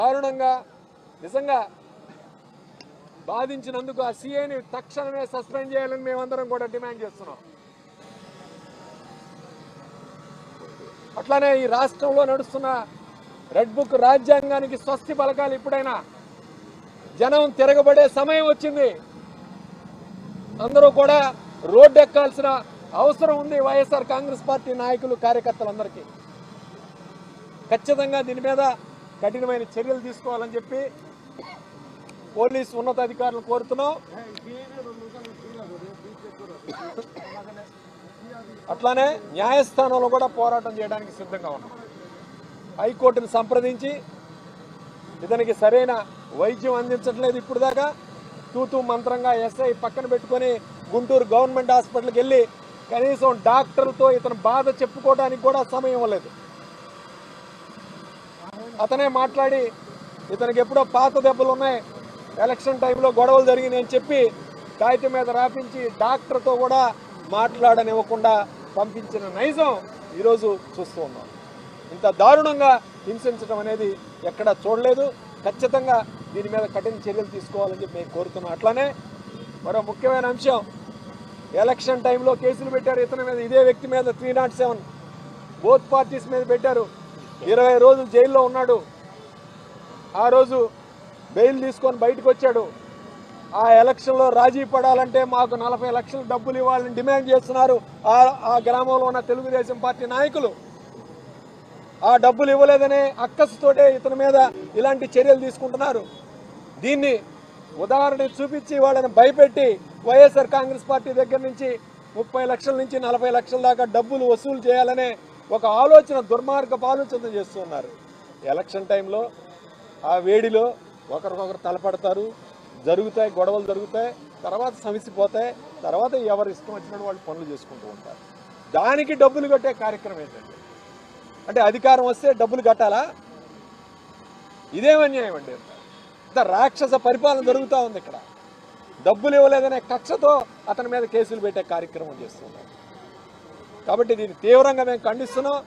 దారుణంగా నిజంగా బాధించినందుకు ఆ సీఏని తక్షణమే సస్పెండ్ చేయాలని మేమందరం కూడా డిమాండ్ చేస్తున్నాం. అట్లానే ఈ రాష్ట్రంలో నడుస్తున్న రెడ్ బుక్ రాజ్యాంగానికి స్వస్తి పలకాలి. ఇప్పుడైనా జనం తిరగబడే సమయం వచ్చింది. అందరూ కూడా రోడ్డు ఎక్కాల్సిన అవసరం ఉంది. వైఎస్ఆర్ కాంగ్రెస్ పార్టీ నాయకులు కార్యకర్తలందరికీ ఖచ్చితంగా దీని మీద కఠినమైన చర్యలు తీసుకోవాలని చెప్పి పోలీసు ఉన్నతాధికారులు కోరుతున్నాం. అట్లానే న్యాయస్థానంలో కూడా పోరాటం చేయడానికి సిద్ధంగా ఉన్నాం. హైకోర్టును సంప్రదించి ఇతనికి సరైన వైద్యం అందించట్లేదు. ఇప్పుడు దాకా తూతూ మంత్రంగా ఎస్ఐ పక్కన పెట్టుకొని గుంటూరు గవర్నమెంట్ హాస్పిటల్కి వెళ్ళి కనీసం డాక్టర్లతో ఇతను బాధ చెప్పుకోవడానికి కూడా సమయం ఇవ్వలేదు. అతనే మాట్లాడి ఇతనికి ఎప్పుడో పాత దెబ్బలు ఉన్నాయి, ఎలక్షన్ టైంలో గొడవలు జరిగినాయని చెప్పి కాగితం మీద రాపించి డాక్టర్తో కూడా మాట్లాడనివ్వకుండా పంపించిన నైజం ఈరోజు చూస్తూ ఉన్నాం. ఇంత దారుణంగా హింసించడం అనేది ఎక్కడా చూడలేదు. ఖచ్చితంగా దీని మీద కఠిన చర్యలు తీసుకోవాలని చెప్పి మేము కోరుతున్నాం. అట్లానే మరో ముఖ్యమైన అంశం, ఎలక్షన్ టైంలో కేసులు పెట్టారు ఇతని మీద, ఇదే వ్యక్తి మీద 307 బోత్ పార్టీస్ మీద పెట్టారు. 20 రోజులు జైల్లో ఉన్నాడు. ఆ రోజు బెయిల్ తీసుకొని బయటకు వచ్చాడు. ఆ ఎలక్షన్లో రాజీ పడాలంటే మాకు 40 లక్షలు డబ్బులు ఇవ్వాలని డిమాండ్ చేస్తున్నారు ఆ గ్రామంలో ఉన్న తెలుగుదేశం పార్టీ నాయకులు. ఆ డబ్బులు ఇవ్వలేదనే అక్కసుతోటే ఇతని మీద ఇలాంటి చర్యలు తీసుకుంటున్నారు. దీన్ని ఉదాహరణ చూపించి వాళ్ళని భయపెట్టి వైఎస్ఆర్ కాంగ్రెస్ పార్టీ దగ్గర నుంచి 30 లక్షల నుంచి 40 లక్షల దాకా డబ్బులు వసూలు చేయాలనే ఒక ఆలోచన, దుర్మార్గపు ఆలోచన చేస్తున్నారు. ఎలక్షన్ టైంలో ఆ వేడిలో ఒకరికొకరు తలపడతారు, జరుగుతాయి, గొడవలు జరుగుతాయి, తర్వాత సమసిపోతాయి, తర్వాత ఎవరు ఇష్టం వచ్చినట్టు వాళ్ళు పనులు చేసుకుంటూ ఉంటారు. దానికి డబ్బులు కట్టే కార్యక్రమం ఏంటండి? అంటే అధికారం వస్తే డబ్బులు కట్టాలా? ఇదేం అన్యాయం అండి. ఇంత రాక్షస పరిపాలన జరుగుతూ ఉంది ఇక్కడ. డబ్బులు ఇవ్వలేదనే కక్షతో అతని మీద కేసులు పెట్టే కార్యక్రమం చేస్తున్నారు. కాబట్టి దీన్ని తీవ్రంగా మేము ఖండిస్తున్నాం.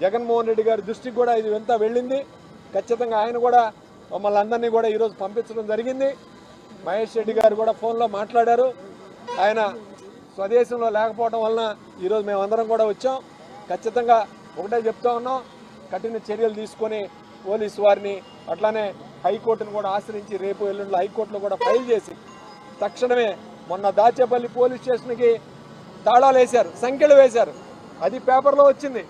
జగన్మోహన్ రెడ్డి గారి దృష్టికి కూడా ఇది ఎంత వెళ్ళింది. ఖచ్చితంగా ఆయన కూడా మమ్మల్ని అందరినీ కూడా ఈరోజు పంపించడం జరిగింది. మహేష్ రెడ్డి గారు కూడా ఫోన్లో మాట్లాడారు. ఆయన స్వదేశంలో లేకపోవడం వలన ఈరోజు మేమందరం కూడా వచ్చాం. ఖచ్చితంగా ఒకటే చెప్తా ఉన్నాం, కఠిన చర్యలు తీసుకొని పోలీసు వారిని అట్లానే హైకోర్టును కూడా ఆశ్రయించి రేపు ఎల్లుండిలో హైకోర్టులో కూడా ఫైల్ చేసి తక్షణమే మొన్న దాచేపల్లి పోలీస్ స్టేషన్కి తాళాలు వేశారు, సంఖ్యలు వేశారు. అది పేపర్లో వచ్చింది.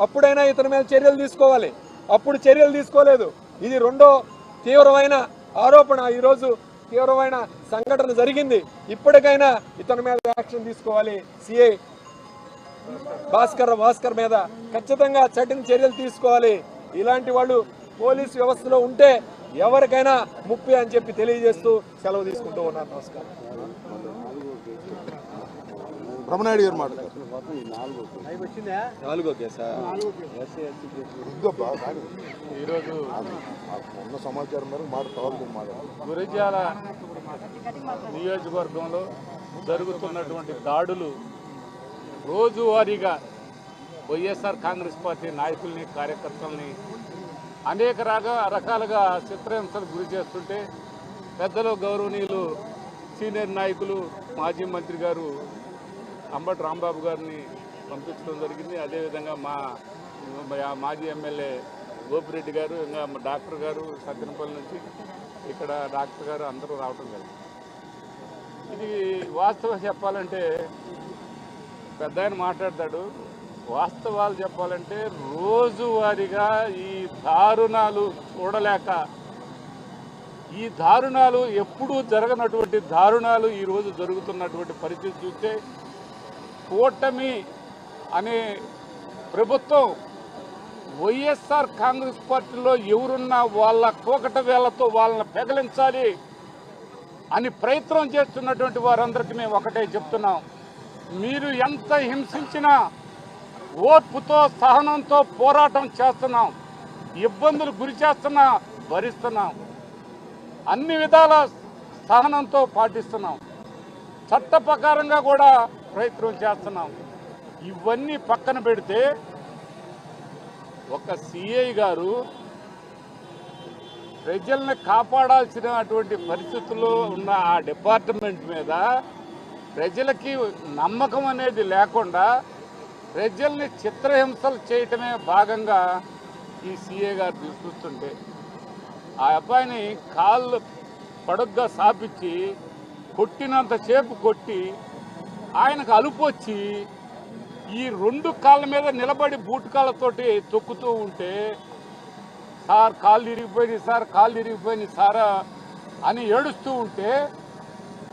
అప్పుడైనా ఇతని మీద చర్యలు తీసుకోవాలి. అప్పుడు చర్యలు తీసుకోలేదు. ఇది రెండో తీవ్రమైన ఆరోపణ. ఈరోజు తీవ్రమైన సంఘటన జరిగింది. ఇప్పటికైనా ఇతని మీద యాక్షన్ తీసుకోవాలి. సిఐ భాస్కర్ మీద ఖచ్చితంగా కఠిన చర్యలు తీసుకోవాలి. ఇలాంటి వాళ్ళు పోలీసు వ్యవస్థలో ఉంటే ఎవరికైనా ముప్పి అని చెప్పి తెలియజేస్తూ సెలవు తీసుకుంటూ ఉన్నారు. నమస్కారం. బ్రహ్మనాయుడు గారు మాట్లాడారు. నాలుగో కేసా? ఈరోజు ఉన్న సమాచారం మేరకు మాట్లాడారు. గురిజాల నియోజకవర్గంలో జరుగుతున్నటువంటి దాడులు రోజువారీగా వైఎస్ఆర్ కాంగ్రెస్ పార్టీ నాయకుల్ని, కార్యకర్తల్ని అనేక రకాలుగా చిత్రహింసలకు గురి చేస్తుంటే పెద్దలు, గౌరవనీయులు, సీనియర్ నాయకులు, మాజీ మంత్రి గారు అంబటి రాంబాబు గారిని పంపించడం జరిగింది. అదేవిధంగా మా మాజీ ఎమ్మెల్యే గోపిరెడ్డి గారు, ఇంకా డాక్టర్ గారు సత్యనపల్లి నుంచి ఇక్కడ డాక్టర్ గారు అందరూ రావటం జరిగింది. ఇది వాస్తవం చెప్పాలంటే పెద్ద ఆయన మాట్లాడతాడు. వాస్తవాలు చెప్పాలంటే రోజువారీగా ఈ దారుణాలు చూడలేక, ఈ దారుణాలు ఎప్పుడూ జరగనటువంటి దారుణాలు ఈరోజు జరుగుతున్నటువంటి పరిస్థితి చూస్తే కూటమి అనే ప్రభుత్వం వైఎస్ఆర్ కాంగ్రెస్ పార్టీలో ఎవరున్నా వాళ్ళ కోకట వేళ్లతో వాళ్ళని పెగలించాలి అని ప్రయత్నం చేస్తున్నటువంటి వారందరికీ మేము ఒకటే చెప్తున్నాం, మీరు ఎంత హింసించినా ఓర్పుతో, సహనంతో పోరాటం చేస్తున్నాం. ఇబ్బందులు గురి చేస్తున్నా భరిస్తున్నాం. అన్ని విధాల సహనంతో పాటిస్తున్నాం. చట్ట ప్రకారంగా కూడా ప్రయత్నం చేస్తున్నాం. ఇవన్నీ పక్కన పెడితే ఒక సిఐ గారు ప్రజల్ని కాపాడాల్సినటువంటి పరిస్థితుల్లో ఉన్న ఆ డిపార్ట్మెంట్ మీద ప్రజలకి నమ్మకం అనేది లేకుండా ప్రజల్ని చిత్రహింసలు చేయటమే భాగంగా ఈ సీఏ గారు తీసుకొస్తుంటే ఆ అబ్బాయిని కాళ్ళు పడుగ్గా సాపించి కొట్టినంతసేపు కొట్టి ఆయనకు అలుపు వచ్చి ఈ 2 కాళ్ళ మీద నిలబడి బూట్ కాళ్ళతోటి తొక్కుతూ ఉంటే సార్ కాళ్ళు ఇరిగిపోయినాయి సార్ కాళ్ళు ఇరిగిపోయినాయి సారా అని ఏడుస్తూ ఉంటే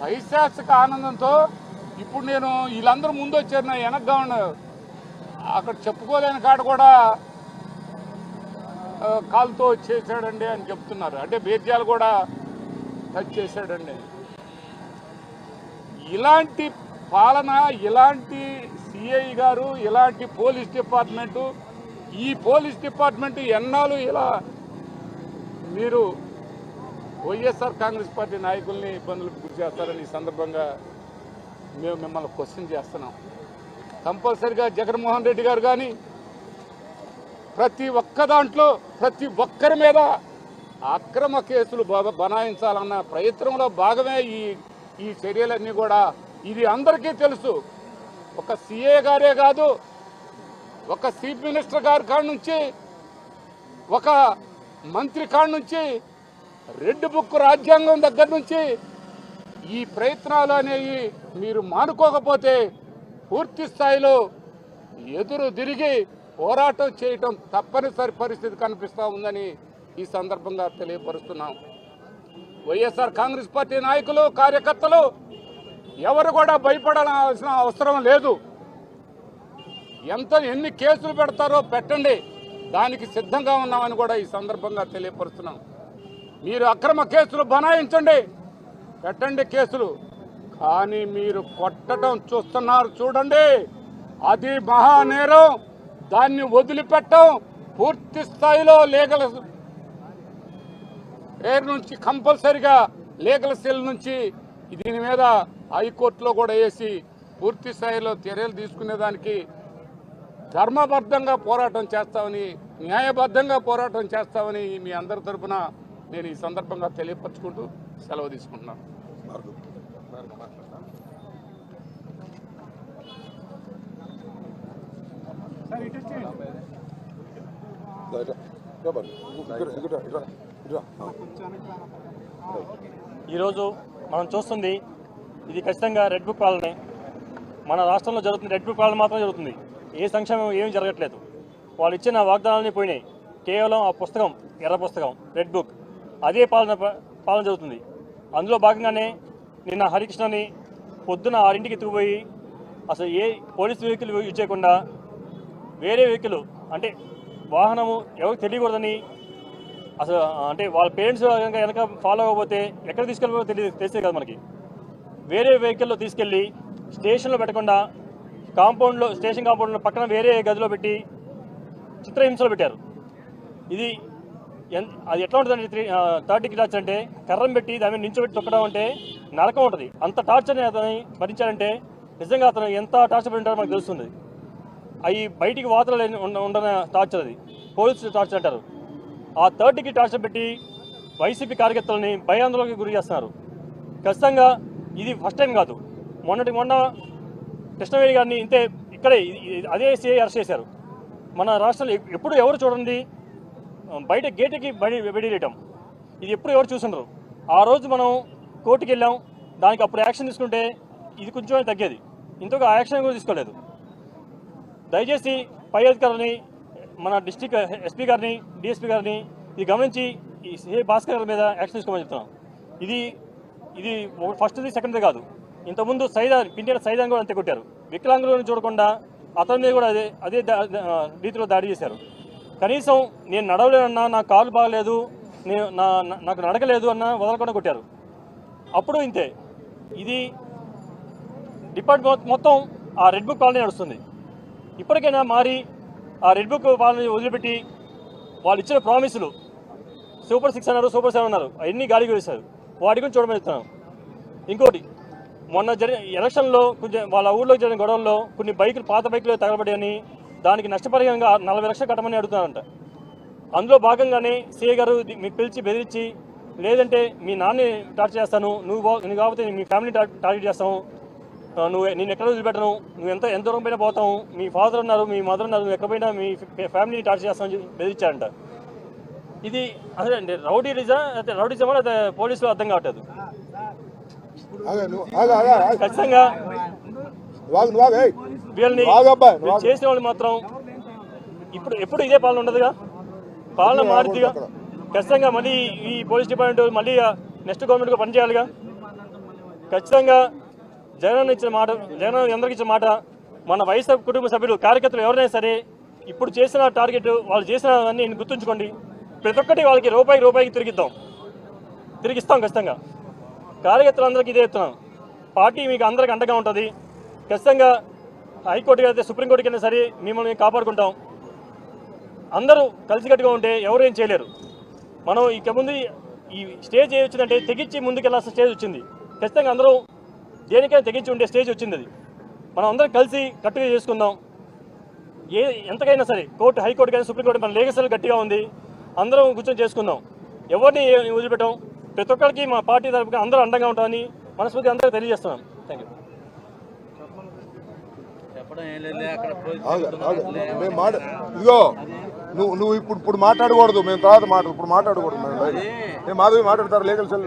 పైశాచిక ఆనందంతో ఇప్పుడు నేను వీళ్ళందరూ ముందు వచ్చారు నా వెనక్గా ఉన్నారు అక్కడ చెప్పుకోలేని కాడ కూడా కాలుతో చేశాడండి అని చెప్తున్నారు. అంటే బేద్యాలు కూడా టచ్ చేశాడండి. ఇలాంటి పాలన, ఇలాంటి సిఐ గారు, ఇలాంటి పోలీస్ డిపార్ట్మెంటు, ఈ పోలీస్ డిపార్ట్మెంట్ ఎన్నాళ్ళు ఇలా మీరు వైఎస్ఆర్ కాంగ్రెస్ పార్టీ నాయకుల్ని ఇబ్బందులకు గురి చేస్తారని ఈ సందర్భంగా మేము మిమ్మల్ని క్వశ్చన్ చేస్తున్నాం. కంపల్సరిగా జగన్మోహన్ రెడ్డి గారు కానీ ప్రతి ఒక్క దాంట్లో ప్రతి ఒక్కరి మీద అక్రమ కేసులు బనాయించాలన్న ప్రయత్నంలో భాగమే ఈ చర్యలన్నీ కూడా. ఇది అందరికీ తెలుసు. ఒక సిఏ గారే కాదు, ఒక చీఫ్ మినిస్టర్ గారి కాడి నుంచి, ఒక మంత్రి కాడి నుంచి, రెడ్ బుక్ రాజ్యాంగం దగ్గర నుంచి ఈ ప్రయత్నాలు అనేవి మీరు మానుకోకపోతే పూర్తి స్థాయిలో ఎదురు తిరిగి పోరాటం చేయటం తప్పనిసరి పరిస్థితి కనిపిస్తూ ఉందని ఈ సందర్భంగా తెలియపరుస్తున్నాం. వైఎస్ఆర్ కాంగ్రెస్ పార్టీ నాయకులు, కార్యకర్తలు ఎవరు కూడా భయపడాల్సిన అవసరం లేదు. ఎన్ని కేసులు పెడతారో పెట్టండి, దానికి సిద్ధంగా ఉన్నామని కూడా ఈ సందర్భంగా తెలియపరుస్తున్నాం. మీరు అక్రమ కేసులు బనాయించండి, పెట్టండి కేసులు, కానీ మీరు కొట్టడం చూస్తున్నారు చూడండి, అది మహానేరం. దాన్ని వదిలిపెట్టం. పూర్తి స్థాయిలో లీగల్ ఎయిర్ నుంచి కంపల్సరిగా లీగల్ సెల్ నుంచి దీని మీద హైకోర్టులో కూడా వేసి పూర్తి స్థాయిలో చర్యలు తీసుకునేదానికి ధర్మబద్ధంగా పోరాటం చేస్తామని, న్యాయబద్ధంగా పోరాటం చేస్తామని మీ అందరి తరఫున నేను ఈ సందర్భంగా తెలియపరచుకుంటూ సెలవు తీసుకుంటున్నాను. ఈరోజు మనం చూస్తుంది ఇది ఖచ్చితంగా రెడ్ బుక్ పాలనే. మన రాష్ట్రంలో జరుగుతుంది రెడ్ బుక్ పాలన మాత్రం జరుగుతుంది. ఏ సంక్షేమం ఏమీ జరగట్లేదు. వాళ్ళు ఇచ్చిన వాగ్దానాలన్నీ పోయినాయి. కేవలం ఆ పుస్తకం, ఎర్ర పుస్తకం, రెడ్ బుక్, అదే పాలన జరుగుతుంది. అందులో భాగంగానే నిన్న హరికృష్ణని పొద్దున 6ంటికి ఎత్తుకుపోయి అసలు ఏ పోలీస్ వెహికల్ యూజ్ చేయకుండా వేరే వెహికల్, అంటే వాహనము ఎవరికి తెలియకూడదని, అసలు అంటే వాళ్ళ పేరెంట్స్ వెనక ఫాలో అవ్వకపోతే ఎక్కడ తీసుకెళ్ళిపో తెలిసే కదా మనకి. వేరే వెహికల్లో తీసుకెళ్ళి స్టేషన్లో పెట్టకుండా స్టేషన్ కాంపౌండ్లో పక్కన వేరే గదిలో పెట్టి చిత్రహింసలు పెట్టారు. అది ఎట్లా ఉంటుందంటే 30 టార్చర్ అంటే కర్రం పెట్టి దాని మీద నించోబెట్టి తొక్కడం అంటే నరకం ఉంటుంది. అంత టార్చర్ని అతని భరించాలంటే నిజంగా అతను ఎంత టార్చర్ పడి ఉంటారో మనకు తెలుస్తుంది. అవి బయటికి వాతలు ఉండని టార్చర్, అది పోలీస్ టార్చర్ అంటారు. ఆ 30కి టార్చర్ పెట్టి వైసీపీ కార్యకర్తలని భయాందోళనకి గురి చేస్తున్నారు. ఖచ్చితంగా ఇది ఫస్ట్ టైం కాదు. మొన్న కృష్ణవేణి గారిని ఇంతే ఇక్కడే అదే సిఐ అరెస్ట్ చేశారు. మన రాష్ట్రంలో ఎప్పుడు ఎవరు చూడండి బయట గేటుకి వెడిలేయటం, ఇది ఎప్పుడు ఎవరు చూసుండరు. ఆ రోజు మనం కోర్టుకి వెళ్ళాం, దానికి అప్పుడు యాక్షన్ తీసుకుంటే ఇది కొంచెం తగ్గేది. ఇంతగా ఆ యాక్షన్ కూడా తీసుకోలేదు. దయచేసి పై అధికారులని, మన డిస్ట్రిక్ట్ ఎస్పీ గారిని, డిఎస్పీ గారిని ఇది గమనించి ఈ సిఐ భాస్కర్ గారి మీద యాక్షన్ తీసుకోమని చెప్తున్నాం. ఇది ఫస్ట్ది సెకండ్ది కాదు. ఇంతకుముందు పిండిన సైదాన్ని కూడా అంతే కొట్టారు. వికలాంగులను చూడకుండా అతని మీద కూడా అదే రీతిలో దాడి చేశారు. కనీసం నేను నడవలేనన్నా, నా కాలు బాగలేదు, నాకు నడకలేదు అన్నా వదలకుండా కొట్టారు. అప్పుడు ఇంతే. ఇది డిపార్ట్మెంట్ మొత్తం ఆ రెడ్ బుక్ పాలనే నడుస్తుంది. ఇప్పటికైనా మారి ఆ రెడ్ బుక్ పాలన వదిలిపెట్టి వాళ్ళు ఇచ్చిన ప్రామిసులు సూపర్ 6 అన్నారు, సూపర్ 7 అన్నారు, అవన్నీ గాలికి వేశారు. వాటి గురించి చూడమని. ఇంకోటి, మొన్న ఎలక్షన్లో కొంచెం వాళ్ళ ఊళ్ళో జరిగిన గొడవల్లో కొన్ని పాత బైకులు తగలబడ్డాయని దానికి నష్టపరిహారంగా 40 లక్షలు కట్టమని అడుగుతున్నారంట. అందులో భాగంగానే సిఐ గారు మీకు పిలిచి బెదిరించి, లేదంటే మీ నాన్ని టార్చర్ చేస్తాను, నువ్వు కాకపోతే మీ ఫ్యామిలీని టార్గెట్ చేస్తాము, నేను ఎక్కడ వదిలిపెట్టను, నువ్వు ఎంత దూరం పైన పోతావు, మీ ఫాదర్ ఉన్నారు, మీ మదర్ ఉన్నారు, నువ్వు ఎక్కడ పోయినా మీ ఫ్యామిలీని టార్చర్ చేస్తామని బెదిరించారంట. ఇది అసలు రౌడీజమా లేదా పోలీసులు అర్థం కావట్లేదు. ఖచ్చితంగా వీళ్ళని చేసిన వాళ్ళు మాత్రం ఎప్పుడు ఇదే పాలన ఉండదుగా, పాలన మారుతిగా. ఖచ్చితంగా మళ్ళీ ఈ పోలీస్ డిపార్ట్మెంట్ మళ్ళీ నెక్స్ట్ గవర్నమెంట్గా పనిచేయాలిగా. ఖచ్చితంగా జగన్ ఇచ్చిన మాట, జగన్ అందరికి ఇచ్చిన మాట, మన వైఎస్ఆర్ కుటుంబ సభ్యులు కార్యకర్తలు ఎవరైనా సరే ఇప్పుడు చేసిన టార్గెట్ వాళ్ళు చేసినవన్నీ గుర్తుంచుకోండి. ప్రతి ఒక్కటి వాళ్ళకి రూపాయికి తిరిగిస్తాం ఖచ్చితంగా. కార్యకర్తలందరికీ ఇదే చెప్తున్నాం, పార్టీ మీకు అందరికి అండగా ఉంటుంది. ఖచ్చితంగా హైకోర్టుకి అయితే సుప్రీంకోర్టుకైనా సరే మిమ్మల్ని కాపాడుకుంటాం. అందరూ కలిసికట్టుగా ఉంటే ఎవరు ఏం చేయలేరు. మనం ఇక ముందు ఈ స్టేజ్ ఏ వచ్చిందంటే తెగించి ముందుకెళ్ళాల్సిన స్టేజ్ వచ్చింది. ఖచ్చితంగా అందరూ దేనికైనా తెగించి ఉండే స్టేజ్ వచ్చింది. అది మనం అందరం కలిసి కట్టుగా చేసుకుందాం. ఎంతకైనా సరే హైకోర్టు కానీ సుప్రీంకోర్టు మన లీగల్ గట్టిగా ఉంది, అందరం కూర్చొని చేసుకుందాం. ఎవరిని వదిలిపెట్టాం. ప్రతి ఒక్కరికి మా పార్టీ తరపున అందరూ అండగా ఉంటామని మనస్ఫూర్తిగా అందరూ తెలియజేస్తున్నాం. Thank you. ఇదిగో నువ్వు ఇప్పుడు మాట్లాడకూడదు, మేము తర్వాత ఇప్పుడు మాట్లాడకూడదు. మేము మాధవి మాట్లాడతారు లీగల్ సెల్.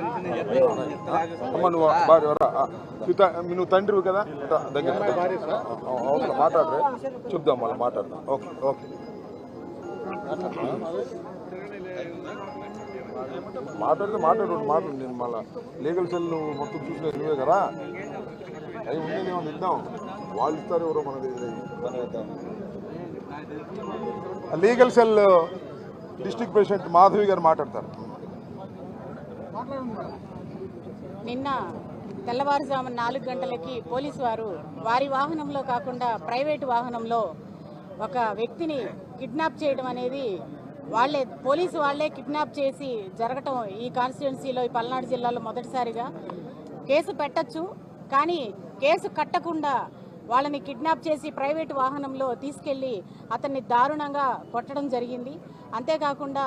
అమ్మ నువ్వు తండ్రివి కదా, దగ్గర అవసరం మాట్లాడరే, చెప్దాం మళ్ళీ మాట్లాడదాం. ఓకే ఓకే మాట్లాడు నేను మళ్ళీ లీగల్ సెల్ మొత్తం చూసినది నువ్వే కదా, అవి ఉండేదేమో ఇద్దాం, వాళ్ళు ఇస్తారు ఎవరో మనది. Legal cell district president Madhavi గారు మాట్లాడతారు. నిన్న తెల్లవారుజామున 4 గంటలకి పోలీసు వారు వారి వాహనంలో కాకుండా ప్రైవేటు వాహనంలో ఒక వ్యక్తిని కిడ్నాప్ చేయడం అనేది పోలీసు వాళ్లే కిడ్నాప్ చేసి జరగటం ఈ కాన్స్టిట్యున్సీలో, ఈ పల్నాడు జిల్లాలో మొదటిసారిగా. కేసు పెట్టచ్చు, కానీ కేసు కట్టకుండా వాళ్ళని కిడ్నాప్ చేసి ప్రైవేటు వాహనంలో తీసుకెళ్లి అతన్ని దారుణంగా కొట్టడం జరిగింది. అంతేకాకుండా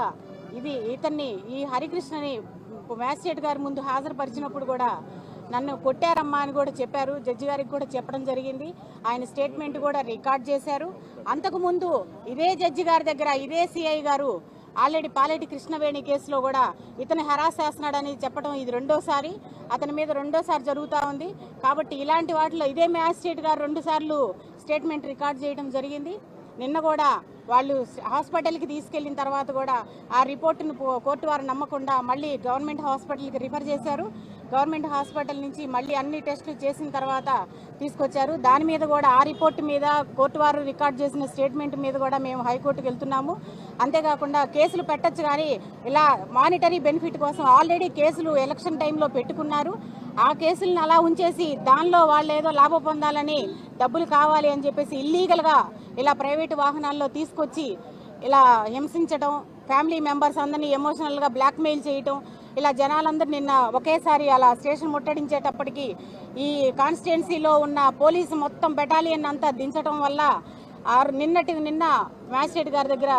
ఈ హరికృష్ణని మ్యాజిస్ట్రేట్ గారి ముందు హాజరుపరిచినప్పుడు కూడా నన్ను కొట్టారమ్మా అని కూడా చెప్పారు. జడ్జి గారికి కూడా చెప్పడం జరిగింది. ఆయన స్టేట్మెంట్ కూడా రికార్డ్ చేశారు. అంతకుముందు ఇదే జడ్జి గారి దగ్గర ఇదే సిఐ గారు ఆల్రెడీ పాలేటి కృష్ణవేణి కేసులో కూడా ఇతను హెరాస్ చేస్తున్నాడని చెప్పడం ఇది రెండోసారి, అతని మీద రెండోసారి జరుగుతూ ఉంది. కాబట్టి ఇలాంటి వాటిలో ఇదే మ్యాజిస్ట్రేట్ గారు 2 సార్లు స్టేట్మెంట్ రికార్డ్ చేయడం జరిగింది. నిన్న కూడా వాళ్ళు హాస్పిటల్కి తీసుకెళ్లిన తర్వాత కూడా ఆ రిపోర్టును కోర్టు వారు నమ్మకుండా మళ్ళీ గవర్నమెంట్ హాస్పిటల్కి రిఫర్ చేశారు. గవర్నమెంట్ హాస్పిటల్ నుంచి మళ్ళీ అన్ని టెస్టులు చేసిన తర్వాత తీసుకొచ్చారు. దాని మీద కూడా ఆ రిపోర్టు మీద కోర్టు వారు రికార్డ్ చేసిన స్టేట్మెంట్ మీద కూడా మేము హైకోర్టుకు వెళ్తున్నాము. అంతేకాకుండా కేసులు పెట్టచ్చు, కానీ ఇలా మానిటరీ బెనిఫిట్ కోసం ఆల్రెడీ కేసులు ఎలక్షన్ టైంలో పెట్టుకున్నారు. ఆ కేసులను అలా ఉంచేసి దానిలో వాళ్ళు ఏదో లాభం పొందాలని, డబ్బులు కావాలి అని చెప్పేసి ఇల్లీగల్గా ఇలా ప్రైవేటు వాహనాల్లో తీసుకొచ్చి ఇలా హింసించడం, ఫ్యామిలీ మెంబర్స్ అందరినీ ఎమోషనల్గా బ్లాక్మెయిల్ చేయటం, ఇలా జనాలందరూ నిన్న ఒకేసారి అలా స్టేషన్ ముట్టడించేటప్పటికి ఈ కాన్స్టిట్యున్సీలో ఉన్న పోలీసు మొత్తం బెటాలియన్ అంతా దించడం వల్ల నిన్న మ్యాజిస్ట్రేట్ గారి దగ్గర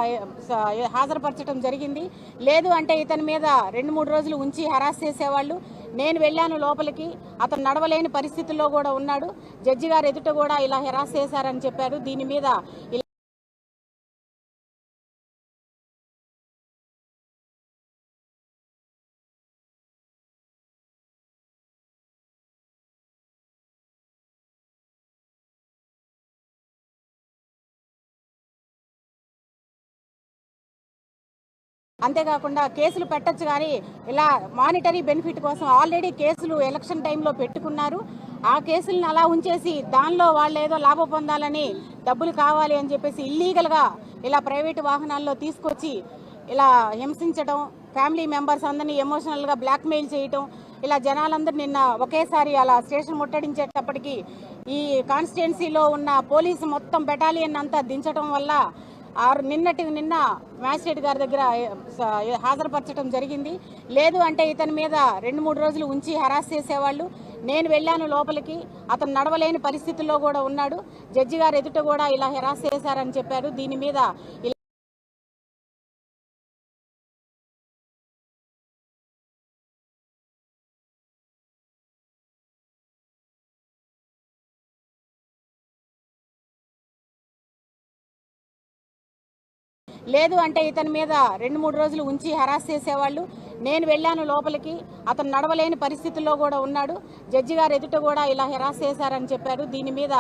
హాజరుపరచడం జరిగింది. లేదు అంటే ఇతని మీద 2-3 రోజులు ఉంచి హరాస్ చేసేవాళ్ళు. నేను వెళ్ళాను లోపలికి, అతను నడవలేని పరిస్థితుల్లో కూడా ఉన్నాడు. జడ్జి గారు ఎదుట కూడా ఇలా హెరాస్ చేశారని చెప్పారు. దీని మీద అంతేకాకుండా కేసులు పెట్టచ్చు, కానీ ఇలా మానిటరీ బెనిఫిట్ కోసం ఆల్రెడీ కేసులు ఎలక్షన్ టైంలో పెట్టుకున్నారు. ఆ కేసులను అలా ఉంచేసి దానిలో వాళ్ళు ఏదో లాభం పొందాలని, డబ్బులు కావాలి అని చెప్పేసి ఇల్లీగల్గా ఇలా ప్రైవేటు వాహనాల్లో తీసుకొచ్చి ఇలా హింసించడం, ఫ్యామిలీ మెంబర్స్ అందరినీ ఎమోషనల్గా బ్లాక్మెయిల్ చేయటం, ఇలా జనాలందరూ నిన్న ఒకేసారి అలా స్టేషన్ ముట్టడించేటప్పటికి ఈ కాన్స్టిట్యున్సీలో ఉన్న పోలీసు మొత్తం బెటాలియన్ అంతా దించడం వల్ల నిన్న మ్యాజిస్ట్రేట్ గారి దగ్గర హాజరుపరచడం జరిగింది. లేదు అంటే ఇతని మీద 2-3 రోజులు ఉంచి హరాస్ చేసేవాళ్ళు. నేను వెళ్ళాను లోపలికి, అతను నడవలేని పరిస్థితుల్లో కూడా ఉన్నాడు. జడ్జి గారు ఎదుట కూడా ఇలా హెరాస్ చేశారని చెప్పారు. దీని మీద లేదు అంటే ఇతని మీద 2-3 రోజులు ఉంచి హరాస్ చేసేవాళ్ళు. నేను వెళ్ళాను లోపలికి, అతను నడవలేని పరిస్థితుల్లో కూడా ఉన్నాడు. జడ్జి గారు ఎదుట కూడా ఇలా హెరాస్ చేశారని చెప్పారు. దీని మీద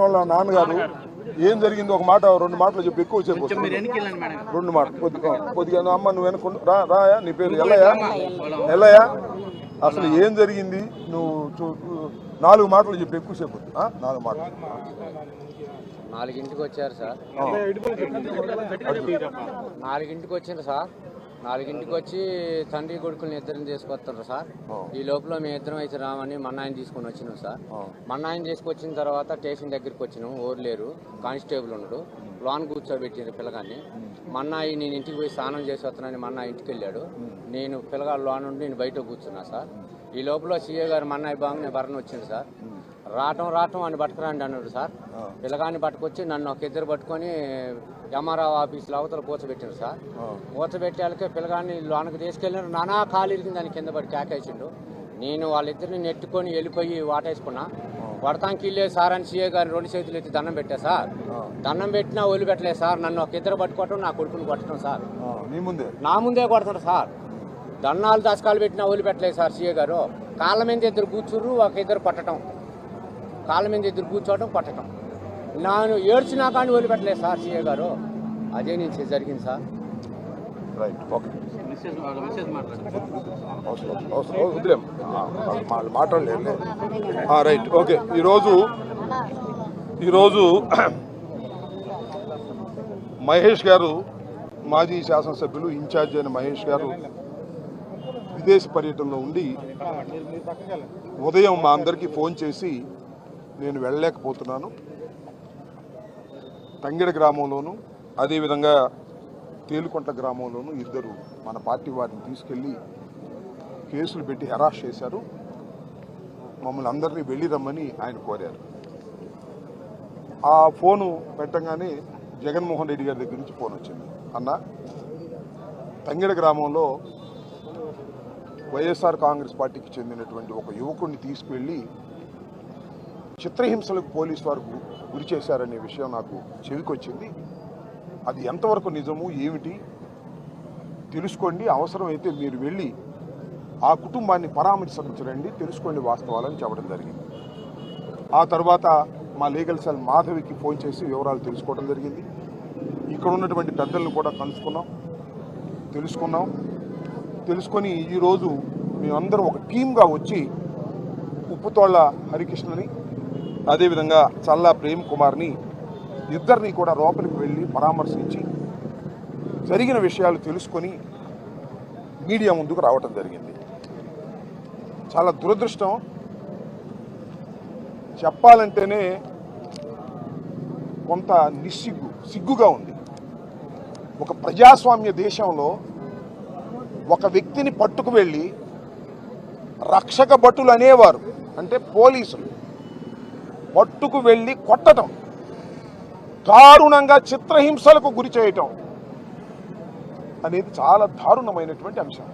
వాళ్ళ నాన్నగారు ఏం జరిగింది ఒక మాట 2 మాటలు చెప్పి ఎక్కువ సేపు 2 మాటలు కొద్దిగా అమ్మ నువ్వు వెనుక రాయా నీ పేరు ఎల్లయ్యా అసలు ఏం జరిగింది నువ్వు 4 మాటలు చెప్పి ఎక్కువసేపు 4 మాటలు 4ంటికి వచ్చారు సార్. 4ంటికి వచ్చిండ్రు సార్. 4ంటికి వచ్చి తండ్రి కొడుకుల్ని ఇద్దరిని తీసుకొస్తారు సార్. ఈ లోపల మేము ఇద్దరం అయితే రామని మన్నాయని తీసుకొని వచ్చినాం సార్. మన్నాయని తీసుకొచ్చిన తర్వాత స్టేషన్ దగ్గరికి వచ్చినాం. ఓర్లేరు కానిస్టేబుల్ ఉన్నాడు. లోన్ కూర్చోబెట్టిండ్రు పిల్లగాన్ని. మన్నాయి నేను ఇంటికి పోయి స్నానం చేసి వస్తున్నానని మన్నా ఇంటికి వెళ్ళాడు. నేను పిల్లగాడు లోన్ ఉండి నేను బయట కూర్చున్నా సార్. ఈ లోపల సీఏ గారు మన్నాయి బాగా భరణ వచ్చింది సార్. రావటం అని పట్టుకురండి అన్నాడు సార్. పిల్లగాన్ని పట్టుకొచ్చి నన్ను ఒక ఇద్దరు పట్టుకొని ఎంఆర్ఓ ఆఫీసులో అవతల కూర్చోబెట్టారు సార్. కూర్చోబెట్టాలకే పిల్లగాన్ని లోనకి తీసుకెళ్ళినారు. నానా కాలు ఇరిగింది దాని కింద పడి కేకేసిండు. నేను వాళ్ళిద్దరిని నెట్టుకొని వెళ్ళిపోయి వాటేసుకున్నా. పడతానికి వెళ్ళలేదు సార్ అని సీఏ గారిని 2 చేతులు ఎత్తి దండం పెట్టా సార్. దండం పెట్టినా ఒళ్ళు పెట్టలేదు సార్. నన్ను ఒక ఇద్దరు పట్టుకోవటం నా కొడుకుని కొట్టడం సార్. నా ముందే కొడతాడు సార్. దన్నాలు దశకాలు పెట్టినా ఒళ్ళు పెట్టలేదు సార్. సీఏ గారు కాళ్ళ మీద ఇద్దరు కూర్చుర్రు, ఒక ఇద్దరు కొట్టడం. కాళ్ళ మీద ఇద్దరు కూర్చోవడం కొట్టడం. నేను ఏడ్చినా కానీ వదిలిపెట్టలేదు సార్ సీఏ గారు. అదే నుంచి జరిగింది సార్. రైట్ ఓకే మాట్లాడలేదు రైట్ ఓకే. ఈరోజు మహేష్ గారు మాజీ శాసనసభ్యులు ఇన్ఛార్జ్ అయిన మహేష్ గారు విదేశీ పర్యటనలో ఉండి ఉదయం మా అందరికీ ఫోన్ చేసి నేను వెళ్ళలేకపోతున్నాను, తంగిడ గ్రామంలోను అదేవిధంగా తేలుకొంట గ్రామంలోను ఇద్దరు మన పార్టీ వారిని తీసుకెళ్ళి కేసులు పెట్టి హెరాస్ చేశారు, మమ్మల్ని అందరినీ వెళ్ళి రమ్మని ఆయన కోరారు. ఆ ఫోను పెట్టగానే జగన్మోహన్ రెడ్డి గారి దగ్గర నుంచి ఫోన్ వచ్చింది. అన్న తంగిడ గ్రామంలో వైఎస్ఆర్ కాంగ్రెస్ పార్టీకి చెందినటువంటి ఒక యువకుడిని తీసుకువెళ్ళి చిత్రహింసలకు పోలీసు వారు గురి చేశారనే విషయం నాకు చెవికొచ్చింది. అది ఎంతవరకు నిజము ఏమిటి తెలుసుకోండి, అవసరమైతే మీరు వెళ్ళి ఆ కుటుంబాన్ని పరామర్శించండి, తెలుసుకోండి వాస్తవాలని చెప్పడం జరిగింది. ఆ తర్వాత మా లీగల్ సెల్ మాధవికి ఫోన్ చేసి వివరాలు తెలుసుకోవడం జరిగింది. ఇక్కడ ఉన్నటువంటి పెద్దలను కూడా తెలుసుకొని ఈరోజు మేమందరం ఒక టీమ్గా వచ్చి ఉప్పుతోళ్ల హరికృష్ణని అదేవిధంగా చల్లా ప్రేమ్ కుమార్ని ఇద్దరిని కూడా లోపలికి వెళ్ళి పరామర్శించి జరిగిన విషయాలు తెలుసుకొని మీడియా ముందుకు రావటం జరిగింది. చాలా దురదృష్టం, చెప్పాలంటేనే కొంత సిగ్గుగా ఉంది. ఒక ప్రజాస్వామ్య దేశంలో ఒక వ్యక్తిని పట్టుకు వెళ్ళి రక్షక భటులు అనేవారు, అంటే పోలీసులు పట్టుకు వెళ్ళి కొట్టడం, దారుణంగా చిత్రహింసలకు గురి చేయటం అనేది చాలా దారుణమైనటువంటి అంశం.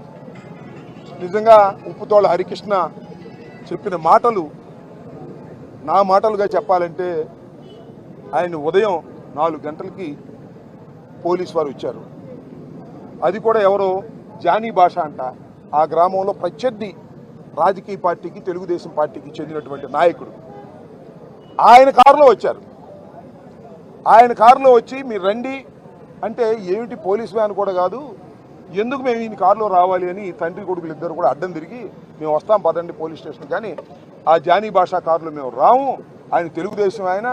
నిజంగా ఉప్పుతోళ్ల హరికృష్ణ చెప్పిన మాటలు నా మాటలుగా చెప్పాలంటే ఆయన ఉదయం 4 గంటలకి పోలీసు వారు వచ్చారు. అది కూడా ఎవరో జానీ భాష అంట, ఆ గ్రామంలో ప్రత్యర్థి రాజకీయ పార్టీకి తెలుగుదేశం పార్టీకి చెందినటువంటి నాయకుడు. ఆయన కారులో వచ్చారు. ఆయన కారులో వచ్చి మీరు రండి అంటే ఏమిటి పోలీస్ వ్యాన్ కూడా కాదు, ఎందుకు మేము ఈయన కారులో రావాలి అని తండ్రి కొడుకులు ఇద్దరు కూడా అడ్డం తిరిగి మేము వస్తాం పదండి పోలీస్ స్టేషన్, కానీ ఆ జానీ భాషా కారులో మేము రాము, ఆయన తెలుగుదేశం ఆయన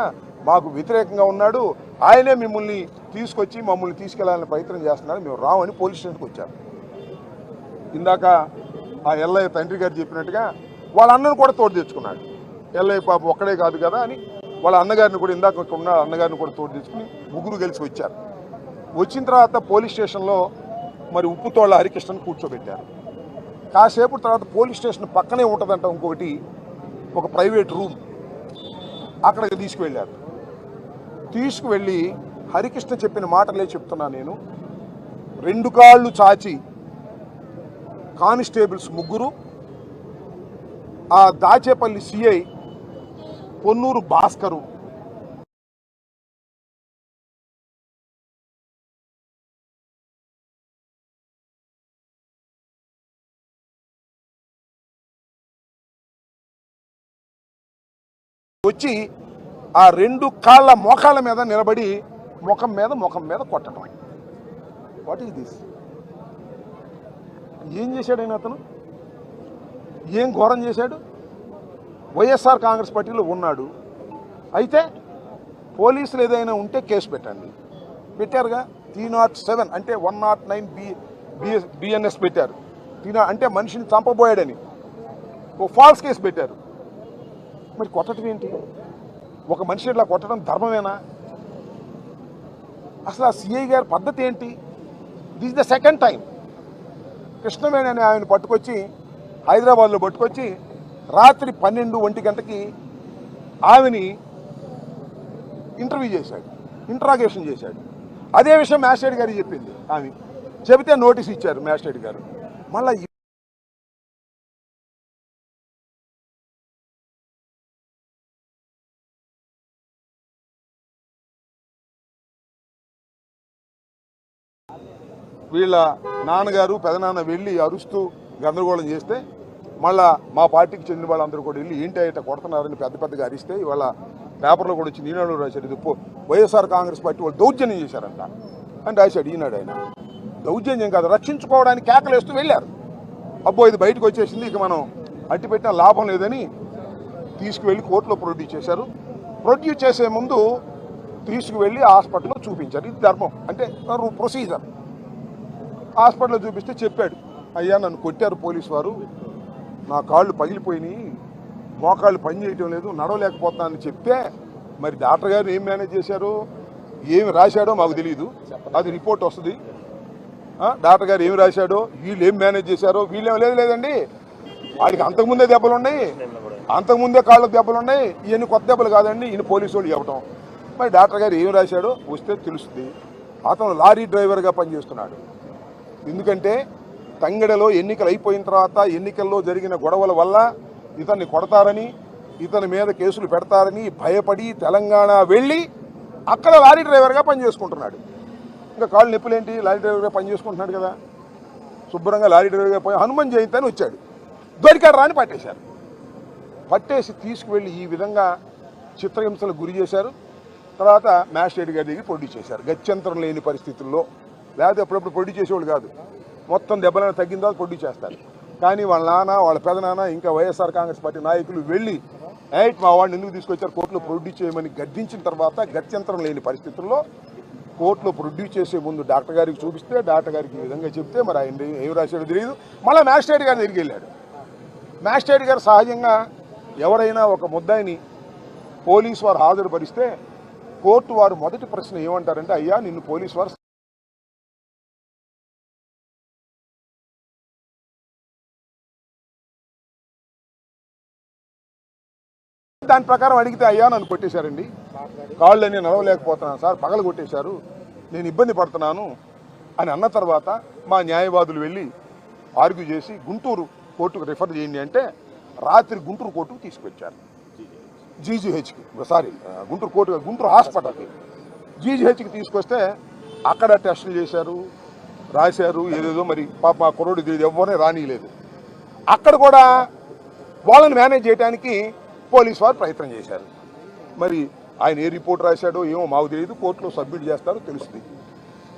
మాకు వ్యతిరేకంగా ఉన్నాడు, ఆయనే మిమ్మల్ని తీసుకొచ్చి మమ్మల్ని తీసుకెళ్లాలని ప్రయత్నం చేస్తున్నారు, మేము రామని పోలీస్ స్టేషన్కి వచ్చారు. ఇందాక ఆ ఎల్లయ్య తండ్రి గారు చెప్పినట్టుగా వాళ్ళ అన్నను కూడా తోడు తెచ్చుకున్నాడు. ఎల్లయ్య పాప ఒక్కడే కాదు కదా అని వాళ్ళ అన్నగారిని కూడా ఇందాక ఉన్న అన్నగారిని కూడా తోడు తెచ్చుకుని ముగ్గురు కలిసి వచ్చారు. వచ్చిన తర్వాత పోలీస్ స్టేషన్లో మరి ఉప్పుతోళ్ల హరికృష్ణను కూర్చోబెట్టారు. కాసేపు తర్వాత పోలీస్ స్టేషన్ పక్కనే ఉంటుందంట ఇంకొకటి, ఒక ప్రైవేట్ రూమ్, అక్కడికి తీసుకువెళ్ళారు. తీసుకువెళ్ళి హరికృష్ణ చెప్పిన మాటలే చెప్తున్నా నేను. 2 కాళ్ళు చాచి కానిస్టేబుల్స్ 3, ఆ దాచేపల్లి సిఐ పొన్నూరు భాస్కరు, వచ్చి ఆ 2 కాళ్ళ మోకాళ్ళ మీద నిలబడి ముఖం మీద కొట్టడం. What is this? ఏం చేశాడు ఆయన? అతను ఏం ఘోరం చేశాడు? వైఎస్ఆర్ కాంగ్రెస్ పార్టీలో ఉన్నాడు. అయితే పోలీసులు ఏదైనా ఉంటే కేసు పెట్టండి. పెట్టారుగా 307 అంటే 109 బిఎన్ఎస్ పెట్టారు. అంటే మనిషిని చంపబోయాడని ఓ ఫాల్స్ కేసు పెట్టారు. మరి కొట్టడం ఏంటి? ఒక మనిషి ఇట్లా కొట్టడం ధర్మమేనా? అసలు ఆ సిఐ గారి పద్ధతి ఏంటి? This the second time Krishnaveni అని ఆయన పట్టుకొచ్చి హైదరాబాద్లో పట్టుకొచ్చి రాత్రి 12-1 గంటకి ఆమెని ఇంటర్వ్యూ చేశాడు, ఇంట్రాగేషన్ చేశాడు. అదే విషయం మ్యాజిస్ట్రేట్ గారికి చెప్పింది. ఆమె చెబితే నోటీస్ ఇచ్చారు మ్యాజిస్ట్రేట్ గారు. మళ్ళీ వీళ్ళ నాన్నగారు పెదనాన్న వెళ్ళి అరుస్తూ గందరగోళం చేస్తే మళ్ళా మా పార్టీకి చెందిన వాళ్ళందరూ కూడా వెళ్ళి ఏంటి అయితే కొడుతున్నారని పెద్దగా అరిస్తే ఇవాళ పేపర్లో కూడా వచ్చి ఈనాడు రాశాడు, ఇది వైఎస్ఆర్ కాంగ్రెస్ పార్టీ వాళ్ళు దౌర్జన్యం చేశారంట అని రాశాడు ఈనాడు. ఆయన దౌర్జన్యం కాదు, రక్షించుకోవడానికి కేకలేస్తూ వెళ్ళారు. అబ్బో ఇది బయటకు వచ్చేసింది, ఇక మనం అట్టి పెట్టిన లాభం లేదని తీసుకువెళ్ళి కోర్టులో ప్రొడ్యూస్ చేశారు. ప్రొడ్యూస్ చేసే ముందు తీసుకువెళ్ళి హాస్పిటల్లో చూపించారు. ఇది ధర్మం, అంటే ప్రొసీజర్. హాస్పిటల్లో చూపిస్తే చెప్పాడు, అయ్యా నన్ను కొట్టారు పోలీసు వారు, నా కాళ్ళు పగిలిపోయినాయి, మోకాళ్ళు పని చేయటం లేదు, నడవలేకపోతున్నానని చెప్తే మరి డాక్టర్ గారు ఏం మేనేజ్ చేశారు, ఏమి రాశాడో మాకు తెలియదు, అది రిపోర్ట్ వస్తుంది. డాక్టర్ గారు ఏమి రాశాడో, వీళ్ళు ఏం మేనేజ్ చేశారో, వీళ్ళేం లేదండి, వాడికి అంతకుముందే దెబ్బలు ఉన్నాయి, అంతకుముందే కాళ్ళకు దెబ్బలు ఉన్నాయి, ఇవన్నీ కొత్త దెబ్బలు కాదండి, ఈయన పోలీసు వాళ్ళు చెప్పటం. మరి డాక్టర్ గారు ఏమి రాశాడో వస్తే తెలుస్తుంది. అతను లారీ డ్రైవర్గా పనిచేస్తున్నాడు. ఎందుకంటే తంగెడలో ఎన్నికలు అయిపోయిన తర్వాత ఎన్నికల్లో జరిగిన గొడవల వల్ల ఇతన్ని కొడతారని, ఇతని మీద కేసులు పెడతారని భయపడి తెలంగాణ వెళ్ళి అక్కడ లారీ డ్రైవర్గా పనిచేసుకుంటున్నాడు. ఇంకా కాళ్ళు నొప్పులేంటి, లారీ డ్రైవర్గా పనిచేసుకుంటున్నాడు కదా, శుభ్రంగా లారీ డ్రైవర్గా పోయి హనుమాన్ జయంతి అని వచ్చాడు, దొరికాడు రాని పట్టేశారు. పట్టేసి తీసుకువెళ్ళి ఈ విధంగా చిత్రహింసలకు గురి చేశారు. తర్వాత మ్యాజిస్ట్రేట్ గారి దగ్గర ప్రొడ్యూస్ చేశారు. గత్యంతరం లేని పరిస్థితుల్లో, లేకపోతే అప్పుడప్పుడు ప్రొడ్యూస్ చేసేవాళ్ళు కాదు, మొత్తం దెబ్బలను తగ్గిన తర్వాత ప్రొడ్యూస్ చేస్తారు. కానీ వాళ్ళ నాన్న, వాళ్ళ పెదనాన్న, ఇంకా వైఎస్ఆర్ కాంగ్రెస్ పార్టీ నాయకులు వెళ్ళి మా వాడిని ఎందుకు తీసుకొచ్చారు కోర్టులో ప్రొడ్యూస్ చేయమని గద్దించిన తర్వాత గత్యంతరం లేని పరిస్థితుల్లో కోర్టులో ప్రొడ్యూస్ చేసే ముందు డాక్టర్ గారికి చూపిస్తే డాక్టర్ గారికి ఈ విధంగా చెప్తే మరి ఆయన ఏం రాశాడో తెలియదు. మళ్ళీ మ్యాజిస్ట్రేట్ గారి దగ్గరికి వెళ్ళాడు. మ్యాజిస్ట్రేట్ గారు సహజంగా ఎవరైనా ఒక ముద్దాయిని పోలీసు వారు హాజరుపరిస్తే కోర్టు వారు మొదటి ప్రశ్న ఏమంటారంటే, అయ్యా నిన్ను పోలీసు వారు దాని ప్రకారం అడిగితే, అయ్యా నన్ను కొట్టేశారండి, కాళ్ళని నడవలేకపోతున్నాను సార్, పగలు కొట్టేశారు, నేను ఇబ్బంది పడుతున్నాను అని అన్న తర్వాత మా న్యాయవాదులు వెళ్ళి ఆర్గ్యూ చేసి గుంటూరు కోర్టుకు రిఫర్ చేయండి అంటే రాత్రి గుంటూరు కోర్టుకు తీసుకొచ్చారు. జీజీహెచ్కి, సారీ గుంటూరు కోర్టు, గుంటూరు హాస్పిటల్కి, జీజీహెచ్కి తీసుకొస్తే అక్కడ టెస్టులు చేశారు, రాశారు ఏదేదో. మరి పాప మా కుర్రోడు ఎవరిని రానియలేదు. అక్కడ కూడా వాళ్ళని మేనేజ్ చేయడానికి పోలీసు వారు ప్రయత్నం చేశారు. మరి ఆయన ఏ రిపోర్ట్ రాశాడో ఏమో మాకు తెలియదు, కోర్టులో సబ్మిట్ చేస్తారో తెలుస్తుంది.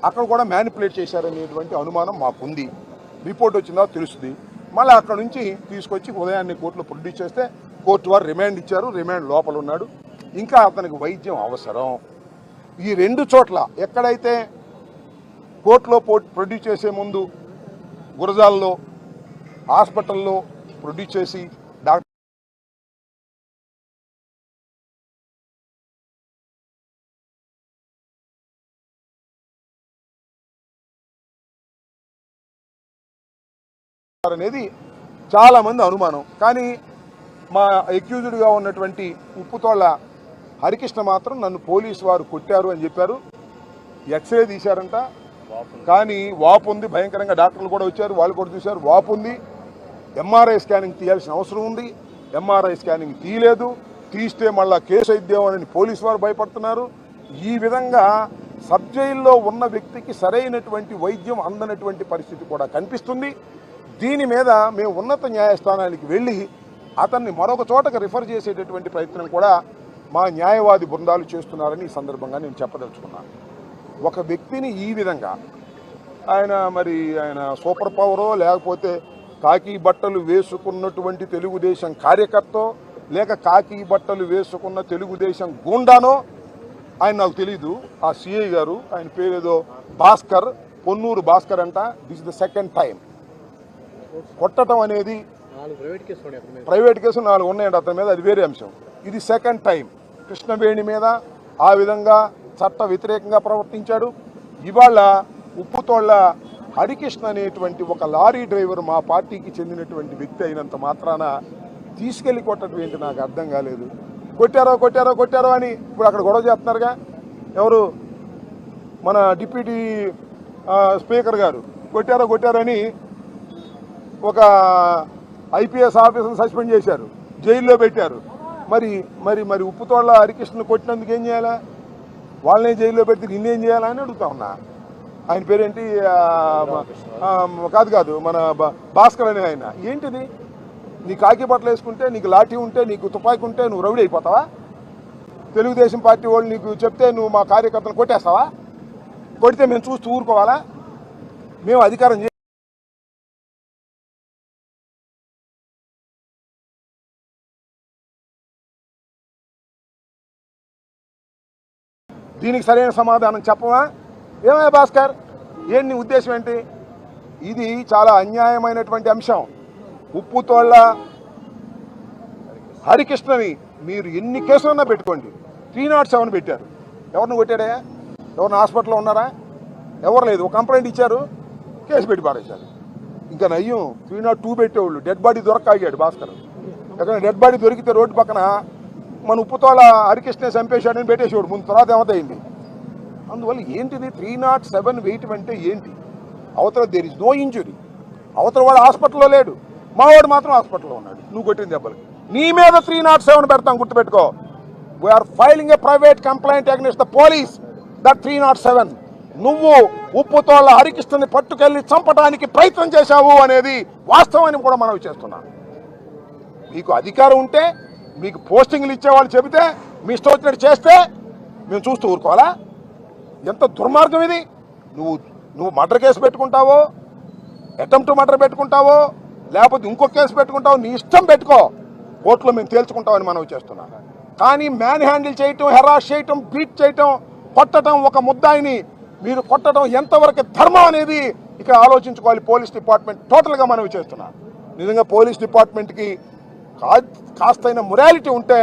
అక్కడ కూడా మ్యానిపులేట్ చేశారనేటువంటి అనుమానం మాకుంది. రిపోర్ట్ వచ్చిందా తెలుస్తుంది. మళ్ళీ అక్కడ నుంచి తీసుకొచ్చి ఉదయాన్నే కోర్టులో ప్రొడ్యూస్ చేస్తే కోర్టు వారు రిమాండ్ ఇచ్చారు. రిమాండ్ లోపల ఉన్నాడు. ఇంకా అతనికి వైద్యం అవసరం. ఈ 2 చోట్ల ఎక్కడైతే కోర్టులో ప్రొడ్యూస్ చేసే ముందు గురజాల్లో హాస్పిటల్లో ప్రొడ్యూస్ చేసి డాక్టర్ అనేది చాలామంది అనుమానం. కానీ మా అక్యూజ్డ్గా ఉన్నటువంటి ఉప్పుతోళ్ళ హరికృష్ణ మాత్రం నన్ను పోలీసు వారు కొట్టారు అని చెప్పారు. ఎక్స్రే తీశారంట, కానీ వాపు ఉంది భయంకరంగా. డాక్టర్లు కూడా వచ్చారు, వాళ్ళు కూడా చూశారు, వాపు ఉంది. ఎంఆర్ఐ స్కానింగ్ తీయాల్సిన అవసరం ఉంది. ఎంఆర్ఐ స్కానింగ్ తీయలేదు. తీస్తే మళ్ళా కేసు అయిద్దామని పోలీసు వారు భయపడుతున్నారు. ఈ విధంగా సబ్ జైల్లో ఉన్న వ్యక్తికి సరైనటువంటి వైద్యం అందనటువంటి పరిస్థితి కూడా కనిపిస్తుంది. దీని మీద మేము ఉన్నత న్యాయస్థానానికి వెళ్ళి అతన్ని మరొక చోటకు రిఫర్ చేసేటటువంటి ప్రయత్నం కూడా మా న్యాయవాది బృందాలు చేస్తున్నారని ఈ సందర్భంగా నేను చెప్పదలుచుకున్నాను. ఒక వ్యక్తిని ఈ విధంగా ఆయన సూపర్ పవరో లేకపోతే కాకి బట్టలు వేసుకున్నటువంటి తెలుగుదేశం కార్యకర్తో లేక కాకి బట్టలు వేసుకున్న తెలుగుదేశం గూండానో ఆయన నాకు తెలీదు. ఆ సిఐ గారు ఆయన పేరేదో భాస్కర్, పొన్నూరు భాస్కర్ అంట. This is the second time కొట్టడం అనేది. ప్రైవేట్ కేసులు 4 ఉన్నాయండి అతని మీద, అది వేరే అంశం. ఇది సెకండ్ టైం కృష్ణవేణి మీద ఆ విధంగా చట్ట వ్యతిరేకంగా ప్రవర్తించాడు. ఇవాళ ఉప్పుతోళ్ల హరికృష్ణ అనేటువంటి ఒక లారీ డ్రైవర్ మా పార్టీకి చెందినటువంటి వ్యక్తి అయినంత మాత్రాన తీసుకెళ్లి కొట్టడం ఏంటి నాకు అర్థం కాలేదు. కొట్టారో అని ఇప్పుడు అక్కడ గొడవ చేస్తున్నారుగా. ఎవరు మన డిప్యూటీ స్పీకర్ గారు కొట్టారో అని ఒక ఐపీఎస్ ఆఫీసర్ని సస్పెండ్ చేశారు, జైల్లో పెట్టారు. మరి ఉప్పుతోళ్ల హరికృష్ణను కొట్టినందుకు ఏం చేయాలా? వాళ్ళనే జైల్లో పెడితే నిన్నేం చేయాలా అని అడుగుతా ఉన్నా. ఆయన పేరేంటి? కాదు మన భాస్కర్ అనే ఆయన. ఏంటిది? నీ కాకి బట్టలు వేసుకుంటే, నీకు లాఠీ ఉంటే, నీకు తుపాకీ ఉంటే నువ్వు రౌడీ అయిపోతావా? తెలుగుదేశం పార్టీ వాళ్ళు నీకు చెప్తే నువ్వు మా కార్యకర్తను కొట్టేస్తావా? కొడితే మేము చూస్తూ ఊరుకోవాలా? మేము అధికారం దీనికి సరైన సమాధానం చెప్పవా? ఏమయ్యా భాస్కర్, ఏంటి నీ ఉద్దేశం ఏంటి? ఇది చాలా అన్యాయమైనటువంటి అంశం. ఉప్పుతోళ్ల హరికృష్ణని మీరు ఎన్ని కేసులన్నా పెట్టుకోండి. 307 పెట్టారు. ఎవరిని కొట్టాడా? ఎవరిని హాస్పిటల్లో ఉన్నారా? ఎవరు లేదు. ఒక కంప్లైంట్ ఇచ్చారు, కేసు పెట్టి పాడేశారు. ఇంకా నయ్యం 302 పెట్టేవాళ్ళు. డెడ్ బాడీ దొరకాగాడు భాస్కర్. ఎక్కడ డెడ్ బాడీ దొరికితే రోడ్డు పక్కన మన ఉప్పుతోళ్ల హరికృష్ణ చంపేశాడని పెట్టేసేవాడు ముందు. తర్వాత ఏమవుతాయింది? అందువల్ల ఏంటిది 307 వేయటం అంటే ఏంటి? అవతల దేర్ ఇస్ నో ఇంజురీ. అవతల వాడు హాస్పిటల్లో లేడు, మావాడు మాత్రం హాస్పిటల్లో ఉన్నాడు. నువ్వు కొట్టిన దెబ్బలకి నీ మీద 307 పెడతాం, గుర్తుపెట్టుకో. We're filing a private complaint against the police that 307 నువ్వు ఉప్పుతోళ్ల హరికృష్ణని పట్టుకెళ్లి చంపడానికి ప్రయత్నం చేశావు అనేది వాస్తవాన్ని కూడా మనం చేస్తున్నాం. మీకు అధికారం ఉంటే, మీకు పోస్టింగ్లు ఇచ్చేవాళ్ళు చెబితే మీ ఇష్టం వచ్చినట్టు చేస్తే మేము చూస్తూ ఊరుకోవాలా? ఎంత దుర్మార్గం ఇది! నువ్వు మర్డర్ కేసు పెట్టుకుంటావో, అటెంప్ట్ మర్డర్ పెట్టుకుంటావో, లేకపోతే ఇంకో కేసు పెట్టుకుంటావో, నీ ఇష్టం పెట్టుకో. కోర్టులో మేము తేల్చుకుంటామని మనం చేస్తున్నాం. కానీ మ్యాన్ హ్యాండిల్ చేయటం, హెరాస్ చేయటం, బీట్ చేయటం, కొట్టడం, ఒక ముద్దాయిని మీరు కొట్టడం ఎంతవరకు ధర్మం అనేది ఇక్కడ ఆలోచించుకోవాలి పోలీస్ డిపార్ట్మెంట్. టోటల్గా మనం చేస్తున్నాం. నిజంగా పోలీస్ డిపార్ట్మెంట్కి కాస్తైన మొరాలిటీ ఉంటే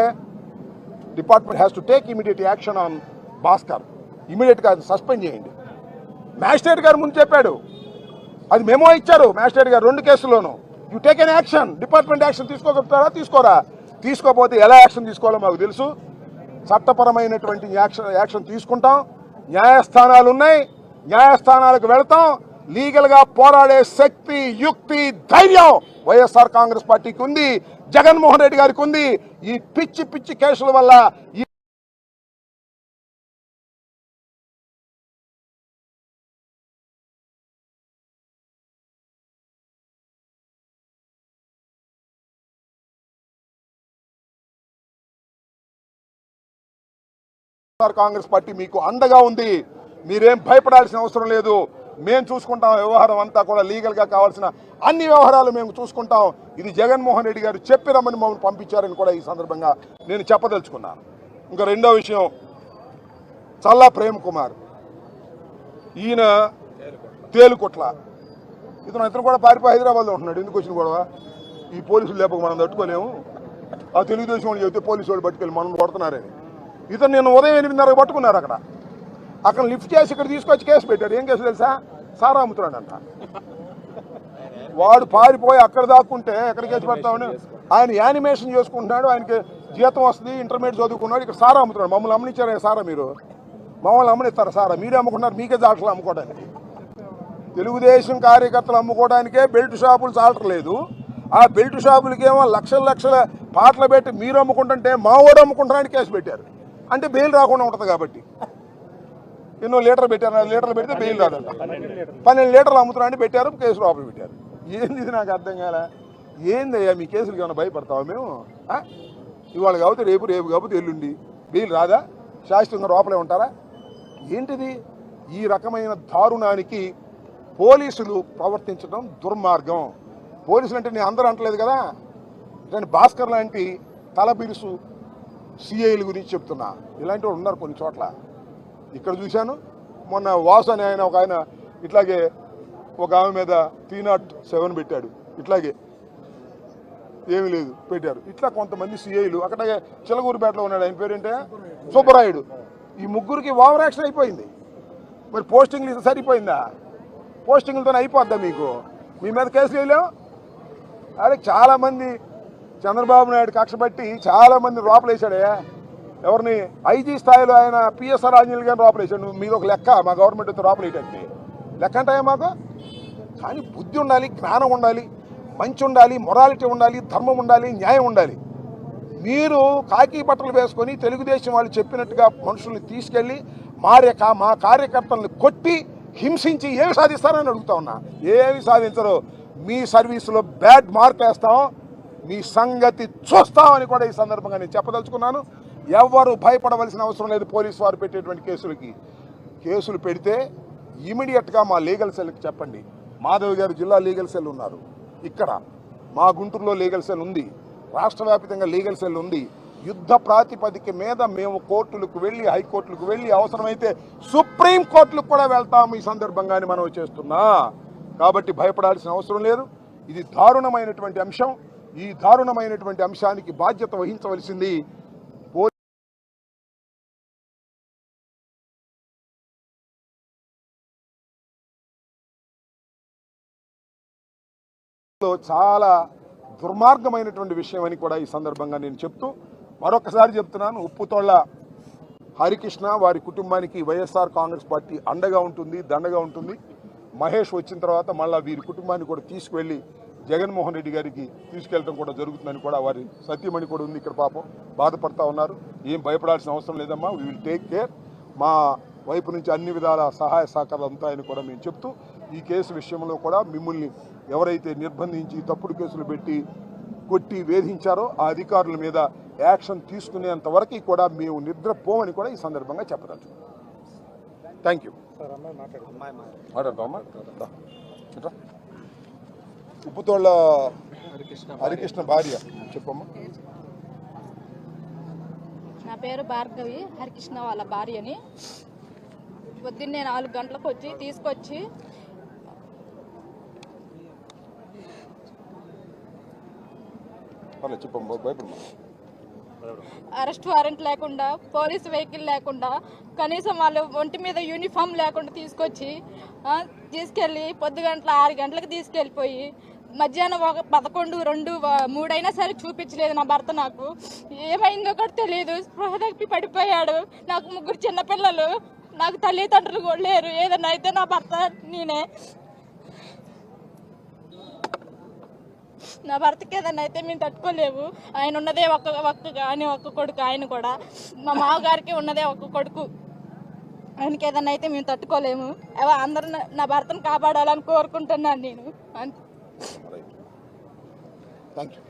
department has to take immediate action on Bhaskar. ఇమీడియట్గా అది సస్పెండ్ చేయండి. మ్యాజిస్ట్రేట్ గారు ముందు చెప్పాడు, అది మెమో ఇచ్చారు మ్యాజిస్ట్రేట్ గారు 2 కేసుల్లోనూ. You take an action. Department action తీసుకోగలుగుతారా? తీసుకోరా? తీసుకోకపోతే ఎలా యాక్షన్ తీసుకోవాలో మాకు తెలుసు. చట్టపరమైనటువంటి యాక్షన్ తీసుకుంటాం. న్యాయస్థానాలు ఉన్నాయి, న్యాయస్థానాలకు వెళతాం. లీగల్గా పోరాడే శక్తి, యుక్తి, ధైర్యం వైఎస్ఆర్ కాంగ్రెస్ పార్టీకి ఉంది, జగన్మోహన్ రెడ్డి గారికి ఉంది. ఈ పిచ్చి కేసుల వల్ల కాంగ్రెస్ పార్టీ మీకు అండగా ఉంది. మీరేం భయపడాల్సిన అవసరం లేదు. మేము చూసుకుంటాం. వ్యవహారం అంతా కూడా లీగల్గా కావాల్సిన అన్ని వ్యవహారాలు మేము చూసుకుంటాం. ఇది జగన్మోహన్ రెడ్డి గారు చెప్పిరమ్మని మమ్మల్ని పంపించారని కూడా ఈ సందర్భంగా నేను చెప్పదలుచుకున్నాను. ఇంకా రెండో విషయం, చల్లా ప్రేమ్ కుమార్, ఈయన తేలుకొట్ల. ఇతను కూడా పారిపోయి హైదరాబాద్లో ఉంటున్నాడు. ఎందుకు వచ్చిన గొడవ? ఈ పోలీసులు లేపక మనం తట్టుకోలేము. ఆ తెలుగుదేశం వాళ్ళు చెబితే పోలీసు వాళ్ళు పట్టుకెళ్ళి మనం కొడుతున్నారని. ఇతను నేను ఉదయం 8:30 పట్టుకున్నారు. అక్కడ లిఫ్ట్ చేసి ఇక్కడ తీసుకొచ్చి కేసు పెట్టారు. ఏం కేసు తెలుసా? సారా అమ్ముతున్నాడంట. వాడు పారిపోయి అక్కడ దాక్కుంటే ఎక్కడ కేసు పెడతామని ఆయన యానిమేషన్ చేసుకుంటున్నాడు. ఆయనకి జీతం వస్తుంది, ఇంటర్మీడియట్ చదువుకున్నాడు. ఇక్కడ సారా అమ్ముతున్నాడు. మమ్మల్ని అమ్మనిచ్చారా సారా? మీరు మమ్మల్ని అమ్మనిస్తారా సారా? మీరే అమ్ముకుంటున్నారు, మీకే జాటలు అమ్ముకోవడానికి. తెలుగుదేశం కార్యకర్తలు అమ్ముకోవడానికే బెల్ట్ షాపులు చాలట్లేదు. ఆ బెల్ట్ షాపులకేమో లక్షల లక్షల పాటలు పెట్టి మీరు అమ్ముకుంటుంటే మా వాడు అమ్ముకుంటానికి కేసు పెట్టారు. అంటే బెయిల్ రాకుండా ఉంటుంది కాబట్టి. ఎన్నో లీటర్లు పెట్టారు, 4 లీటర్లు పెడితే బెయిల్ రాదంట. 12 లీటర్లు అమ్ముతున్నారని పెట్టారు, కేసు లోపల పెట్టారు. ఏంది ఇది నాకు అర్థం కాలే. ఏందయ్యా మీ కేసులకి ఏమైనా భయపడతావా మేము? ఇవాళ కాబట్టి రేపు, రేపు కాబట్టి ఎల్లుండి బెయిల్ రాదా? శాశ్వతంగా లోపలే ఉంటారా? ఏంటిది? ఈ రకమైన దారుణానికి పోలీసులు ప్రవర్తించడం దుర్మార్గం. పోలీసులు అంటే నేను అందరూ అంటలేదు కదా, కానీ భాస్కర్ లాంటి తలబిరుసు సిఐల గురించి చెప్తున్నా. ఇలాంటి వాళ్ళు ఉన్నారు కొన్ని చోట్ల. ఇక్కడ చూశాను మొన్న వాసు అని ఒక ఆయన ఇట్లాగే ఒక ఆమె మీద 307 పెట్టాడు. ఇట్లాగే ఏమీ లేదు పెట్టారు. ఇట్లా కొంతమంది సిఐలు అక్కడ చిలకూరుపేటలో ఉన్నాడు, ఆయన పేరేంటే సుబ్బరాయుడు. ఈ ముగ్గురికి ఓవర్ యాక్షన్ అయిపోయింది. మరి పోస్టింగ్లు ఇది సరిపోయిందా? పోస్టింగ్లతో అయిపోద్దా మీకు? మీ మీద కేసులు వేయలేం. అరే చాలామంది చంద్రబాబు నాయుడు కక్ష పట్టి చాలామంది లోపలేశాడే. ఎవరిని? ఐజీ స్థాయిలో ఆయన పిఎస్ఆర్ ఆంజనేయులు గారిని లోపలేశాడు. మీరు ఒక లెక్క మా గవర్నమెంట్ లోపలేయడానికి లెక్క అంటాయా మాకు? కానీ బుద్ధి ఉండాలి, జ్ఞానం ఉండాలి, మంచి ఉండాలి, మొరాలిటీ ఉండాలి, ధర్మం ఉండాలి, న్యాయం ఉండాలి. మీరు కాకి బట్టలు వేసుకొని తెలుగుదేశం వాళ్ళు చెప్పినట్టుగా మనుషుల్ని తీసుకెళ్ళి మా కార్యకర్తలను కొట్టి హింసించి ఏమి సాధిస్తారని అడుగుతా ఉన్నా. ఏమి సాధించరు. మీ సర్వీసులో బ్యాడ్ మార్క్ వేస్తాం, మీ సంగతి చూస్తామని కూడా ఈ సందర్భంగా నేను చెప్పదలుచుకున్నాను. ఎవరు భయపడవలసిన అవసరం లేదు. పోలీసు వారు పెట్టేటువంటి కేసులకి. కేసులు పెడితే ఇమీడియట్గా మా లీగల్ సెల్కి చెప్పండి. మాధవ్ గారు జిల్లా లీగల్ సెల్ ఉన్నారు. ఇక్కడ మా గుంటూరులో లీగల్ సెల్ ఉంది, రాష్ట్ర వ్యాప్తంగా లీగల్ సెల్ ఉంది. యుద్ధ ప్రాతిపదిక మీద మేము కోర్టులకు వెళ్ళి, హైకోర్టులకు వెళ్ళి, అవసరమైతే సుప్రీం కోర్టులకు కూడా వెళ్తాము. ఈ సందర్భంగానే మనం చేస్తున్నా. కాబట్టి భయపడాల్సిన అవసరం లేదు. ఇది దారుణమైనటువంటి అంశం. ఈ దారుణమైనటువంటి అంశానికి బాధ్యత వహించవలసింది చాలా దుర్మార్గమైనటువంటి విషయం అని కూడా ఈ సందర్భంగా నేను చెప్తూ మరొకసారి చెప్తున్నాను. ఉప్పుతోళ్ల హరికృష్ణ వారి కుటుంబానికి వైఎస్ఆర్ కాంగ్రెస్ పార్టీ అండగా ఉంటుంది, దండగా ఉంటుంది. మహేష్ వచ్చిన తర్వాత మళ్ళీ వీరి కుటుంబాన్ని కూడా తీసుకువెళ్ళి జగన్మోహన్ రెడ్డి గారికి తీసుకెళ్ళడం కూడా జరుగుతుందని కూడా వారి సత్యమణి కూడా ఉంది ఇక్కడ. పాపం బాధపడతా ఉన్నారు. ఏం భయపడాల్సిన అవసరం లేదమ్మా, వీ విల్ టేక్ కేర్. మా వైపు నుంచి అన్ని విధాల సహాయ సహకారాలు ఉంటాయని కూడా మేము చెప్తూ, ఈ కేసు విషయంలో కూడా మిమ్మల్ని ఎవరైతే నిర్బంధించి తప్పుడు కేసులు పెట్టి కొట్టి వేధించారో ఆ అధికారుల మీద యాక్షన్ తీసుకునేంత వరకు కూడా మేము నిద్రపోమని కూడా ఈ సందర్భంగా చెప్పదలుచుకున్నాం. Thank you. మాట్లాడతామమ్మా. ఉప్పుతోళ్ల హరికృష్ణ భార్య చెప్పమ్మా. నా పేరు భార్గవి, హరికృష్ణ వాళ్ళ భార్యని. పొద్దున్నే 4 గంటలకు వచ్చి తీసుకొచ్చి చెప్పమ్మా. భయపడమ్మా. అరెస్ట్ వారెంట్ లేకుండా, పోలీసు వెహికల్ లేకుండా, కనీసం వాళ్ళు ఒంటి మీద యూనిఫామ్ లేకుండా తీసుకెళ్ళి పొద్దుగంటల 6 గంటలకు తీసుకెళ్ళిపోయి మధ్యాహ్నం 11, 2, 3 అయినా సరే చూపించలేదు నా భర్త. నాకు ఏమైందో కూడా తెలియదు. స్పృహ తప్పి పడిపోయాడు. నాకు 3 చిన్నపిల్లలు, నాకు తల్లిదండ్రులు కూడా లేరు. ఏదన్నా అయితే నా భర్త నేనే. నా భర్తకి ఏదన్నా అయితే మేము తట్టుకోలేవు. ఆయన ఉన్నదే ఒక్క కొడుకు. ఆయన కూడా మా మామగారికి ఉన్నదే ఒక్క కొడుకు. ఆయనకి ఏదన్నా అయితే మేము తట్టుకోలేము. అందరూ నా భర్తను కాపాడాలని కోరుకుంటున్నాను నేను. అంతే. Thank you.